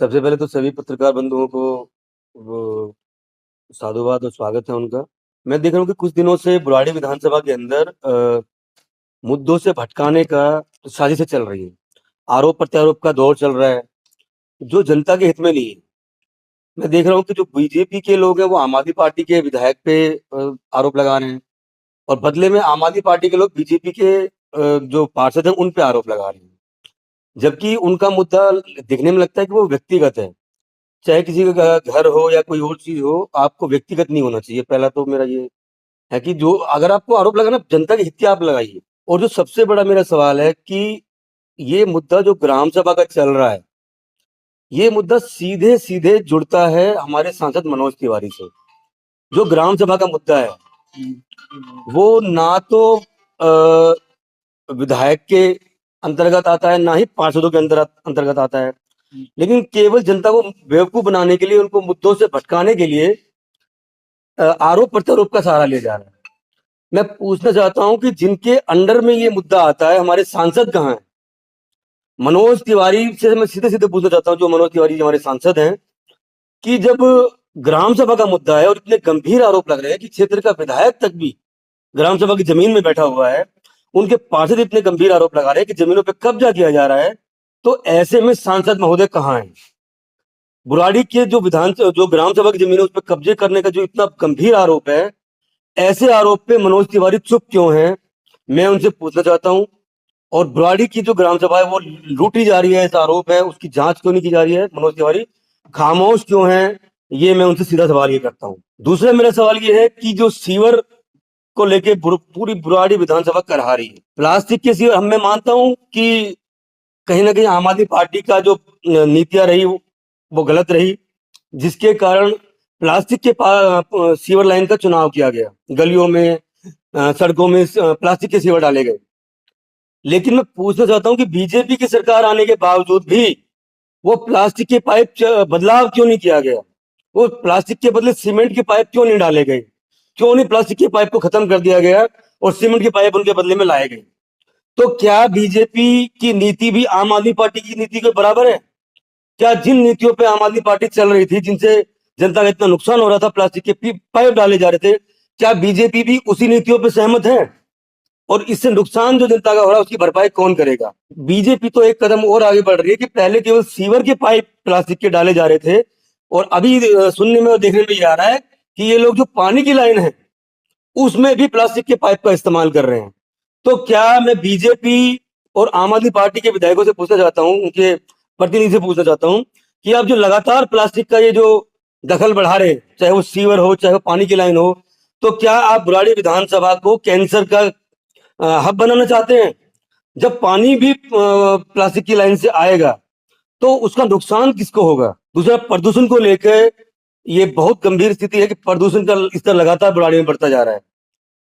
सबसे पहले तो सभी पत्रकार बंधुओं को वो साधुवाद और स्वागत है उनका। मैं देख रहा हूँ कि कुछ दिनों से बुराड़ी विधानसभा के अंदर मुद्दों से भटकाने का साजिशें चल रही हैं। आरोप-प्रत्यारोप का दौर चल रहा है, जो जनता के हित में नहीं है। मैं देख रहा हूँ कि जो बीजेपी के लोग हैं, वो आम आदमी पार्टी के विधायक पे आरोप लगा रहे हैं और बदले में आम आदमी पार्टी के लोग बीजेपी के जो पार्षद हैं, उन पे आरोप लगा रहे हैं। जबकि उनका मुद्दा दिखने में लगता है कि वो व्यक्तिगत है। चाहे किसी का घर हो या कोई और चीज़ हो, आपको व्यक्तिगत नहीं होना चाहिए। पहला तो मेरा ये है कि जो अगर आपको आरोप लगाना जनता के हित के आप लगाइए। और जो सबसे बड़ा मेरा सवाल है कि ये मुद्दा जो ग्राम सभा का चल रहा है, ये मुद्दा सीधे-सीधे जुड़ता है हमारे सांसद मनोज तिवारी से। जो ग्राम सभा का मुद्दा है, वो ना तो विधायक के अंतर्गत आता है, ना ही पार्षदों के अंतर्गत आता है। लेकिन केवल जनता को बेवकूफ़ बनाने के लिए, उनको मुद्दों से भटकाने के लिए आरोप-प्रत्यारोप का सहारा लिया जा रहा है। मैं पूछना चाहता हूँ कि जिनके अंडर में ये मुद्दा आता है, हमारे सांसद कहाँ हैं? मनोज तिवारी से मैं सीधे-सीधे पूछना चाहता हूँ, जो मनोज तिवारी जी हमारे सांसद हैं, कि जब ग्राम सभा का मुद्दा है और इतने गंभीर आरोप लग रहे हैं कि क्षेत्र का विधायक तक भी ग्राम सभा की जमीन में बैठा हुआ है, उनके पार्षद इतने गंभीर आरोप लगा रहे हैं कि जमीनों पे कब्जा किया जा रहा है, तो ऐसे में सांसद महोदय कहाँ हैं? बुराड़ी के जो ग्राम सभा की जमीन है, उस पे कब्जे करने का जो इतना गंभीर आरोप है, ऐसे आरोप पे मनोज तिवारी चुप क्यों हैं? मैं उनसे पूछना चाहता हूँ। और बुराड़ी की जो ग्राम सभा है वो लूटी जा रही है, ऐसा आरोप है, उसकी जांच क्यों नहीं की जा रही है? मनोज तिवारी खामोश क्यों हैं? ये मैं उनसे सीधा सवाल ये करता हूँ। दूसरा मेरा सवाल ये है कि जो सीवर को लेके पूरी बुराड़ी विधानसभा करहा रही है, प्लास्टिक के सीवर मैं मानता हूँ कि कहीं ना कहीं आम आदमी पार्टी का जो नीतियां रही वो गलत रही, जिसके कारण प्लास्टिक के सीवर लाइन का चुनाव किया गया। गलियों में सड़कों में प्लास्टिक के सीवर डाले गए। लेकिन मैं पूछना चाहता हूँ कि बीजेपी की सरकार आने के बावजूद भी वो प्लास्टिक के पाइप बदलाव क्यों नहीं किया गया? वो प्लास्टिक के बदले सीमेंट के पाइप क्यों नहीं डाले गए? क्यों नहीं प्लास्टिक के पाइप को खत्म कर दिया गया और सीमेंट के पाइप उनके बदले में लाए गए? तो क्या बीजेपी की नीति भी आम आदमी पार्टी की नीति के बराबर है? क्या जिन नीतियों पे आम आदमी पार्टी चल रही थी, जिनसे जनता का इतना नुकसान हो रहा था, प्लास्टिक के पाइप डाले जा रहे थे, क्या बीजेपी भी उसी नीतियों पे सहमत है? और इससे नुकसान जो जनता का हो रहा है, उसकी भरपाई कौन करेगा? बीजेपी तो एक कदम और आगे बढ़ रही है कि पहले केवल सीवर के पाइप प्लास्टिक के डाले जा रहे थे और अभी सुनने में और देखने में ये आ रहा है कि ये लोग जो पानी की लाइन है उसमें भी प्लास्टिक के पाइप का इस्तेमाल कर रहे हैं। तो क्या मैं बीजेपी और आम आदमी पार्टी के विधायकों से पूछना चाहता हूँ, उनके प्रतिनिधि से पूछना चाहता हूँ कि आप जो लगातार प्लास्टिक का ये जो दखल बढ़ा रहे हैं, चाहे वो सीवर हो, चाहे वो पानी की लाइन हो, तो क्या आप बुराड़ी विधानसभा को कैंसर का हब बनाना चाहते हैं? जब पानी भी प्लास्टिक की लाइन से आएगा तो उसका नुकसान किसको होगा? दूसरा, प्रदूषण को लेकर ये बहुत गंभीर स्थिति है कि प्रदूषण का स्तर लगातार बुराड़ी में बढ़ता जा रहा है।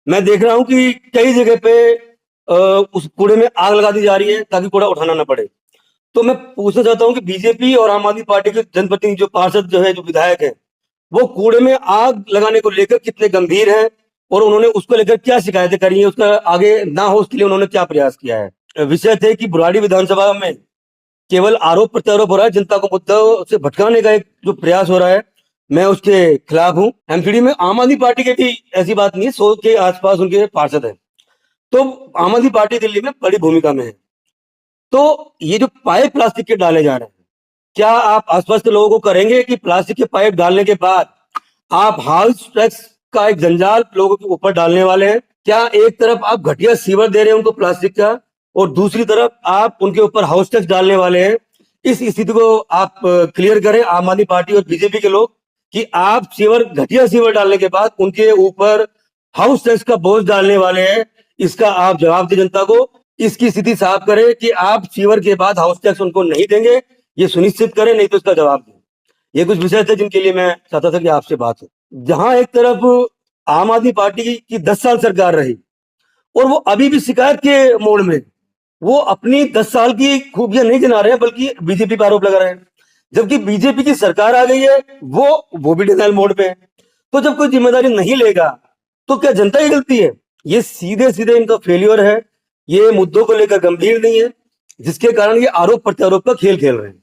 मैं देख रहा हूँ कि कई जगह पे उस कूड़े में आग लगा दी जा रही है ताकि कूड़ा उठाना ना पड़े। तो मैं पूछना चाहता हूँ कि बीजेपी और आम आदमी पार्टी के जनप्रतिनिधि, जो पार्षद जो है, जो विधायक है, वो कूड़े में आग लगाने को लेकर कितने गंभीर हैं और उन्होंने उसको लेकर क्या शिकायतें करी है, उसका आगे ना हो उसके लिए उन्होंने क्या प्रयास किया है? विषय थे कि बुराड़ी विधानसभा में केवल आरोप प्रत्यारोप हो रहा है, जनता को मुद्दों से भटकाने का एक जो प्रयास हो रहा है, मैं उसके खिलाफ हूँ। एमसीडी में आम आदमी पार्टी के भी ऐसी बात नहीं है, 100 के आसपास उनके पार्षद हैं। तो आम आदमी पार्टी दिल्ली में बड़ी भूमिका में है। तो ये जो पाइप प्लास्टिक के डाले जा रहे हैं, क्या आप आसपास के लोगों को करेंगे कि प्लास्टिक के पाइप डालने के बाद आप हाउस टैक्स का एक जंजाल लोगों के ऊपर डालने वाले हैं? क्या एक तरफ आप घटिया सीवर दे रहे हैं उनको प्लास्टिक का और दूसरी तरफ आप उनके ऊपर हाउस टैक्स डालने वाले हैं? इस स्थिति को आप क्लियर करें, आम आदमी पार्टी और बीजेपी के लोग, कि आप घटिया सीवर डालने के बाद उनके ऊपर हाउस टैक्स का बोझ डालने वाले हैं। इसका आप जवाब दें जनता को। इसकी स्थिति साफ करें कि आप सीवर के बाद हाउस टैक्स उनको नहीं देंगे, ये सुनिश्चित करें, नहीं तो इसका जवाब दें। ये कुछ विषय थे जिनके लिए मैं चाहता था कि आपसे बात हो। जहां एक तरफ आम आदमी पार्टी की 10 साल सरकार रही और वो अभी भी शिकायत के मोड़ में, वो अपनी 10 साल की खूबियां नहीं गिना रहे हैं बल्कि बीजेपी पर आरोप लगा रहे हैं। जबकि बीजेपी की सरकार आ गई है, वो भी डिनाइल मोड पे है। तो जब कोई जिम्मेदारी नहीं लेगा तो क्या जनता की गलती है? ये सीधे सीधे इनका फेल्योर है। ये मुद्दों को लेकर गंभीर नहीं है, जिसके कारण ये आरोप प्रत्यारोप का खेल खेल रहे हैं।